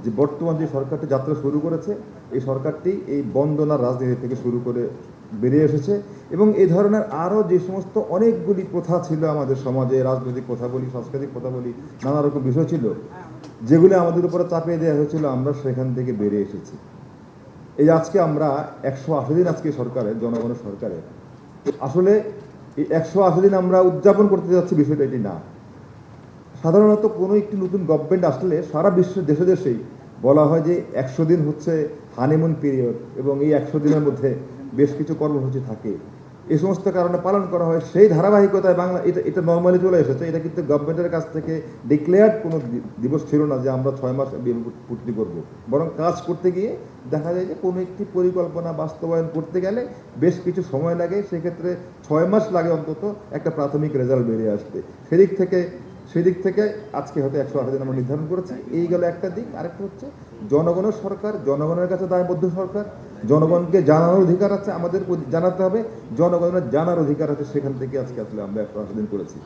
যে বর্তমান যে সরকারটি যাত্রা শুরু করেছে, এই সরকারটি এই বন্দনার রাজনীতি থেকে শুরু করে বেরিয়ে এসেছে এবং এই ধরনের আরও যে সমস্ত অনেকগুলি প্রথা ছিল আমাদের সমাজে, রাজনৈতিক প্রথা বলি, সাংস্কৃতিক প্রথা বলি, নানা রকম বিষয় ছিল যেগুলো আমাদের উপরে চাপিয়ে দেওয়া হয়েছিল, আমরা সেখান থেকে বেরিয়ে এসেছি। এই আজকে আমরা 180 দিন আজকে সরকারের, জনগণের সরকারের, আসলে এই 180 দিন আমরা উদযাপন করতে যাচ্ছি, বিষয়টা এটি না। সাধারণত কোনো একটি নতুন গভর্নমেন্ট আসলে সারা বিশ্বের দেশে দেশেই বলা হয় যে 100 দিন হচ্ছে হানিমুন পিরিয়ড এবং এই 100 দিনের মধ্যে বেশ কিছু কর্মসূচি থাকে, এই সমস্ত কারণে পালন করা হয়। সেই ধারাবাহিকতায় বাংলা এটা নর্মালি চলে এসেছে। এটা কিন্তু গভর্নমেন্টের কাছ থেকে ডিক্লেয়ার্ড কোনো দিবস ছিল না যে আমরা 6 মাস পূর্তি করবো, বরং কাজ করতে গিয়ে দেখা যায় যে কোনো একটি পরিকল্পনা বাস্তবায়ন করতে গেলে বেশ কিছু সময় লাগে, সেক্ষেত্রে 6 মাস লাগে অন্তত একটা প্রাথমিক রেজাল্ট বেরিয়ে আসতে। সেদিক থেকে আজকে হয়তো 180 দিন আমরা নির্ধারণ করেছি। এই গেল একটা দিক। আরেকটা হচ্ছে জনগণের সরকার, জনগণের কাছে দায়বদ্ধ সরকার। জনগণকে জানানোর অধিকার আছে, আমাদের জানাতে হবে। জনগণের জানার অধিকার আছে, সেখান থেকে আজকে আসলে আমরা 180 দিন করেছি।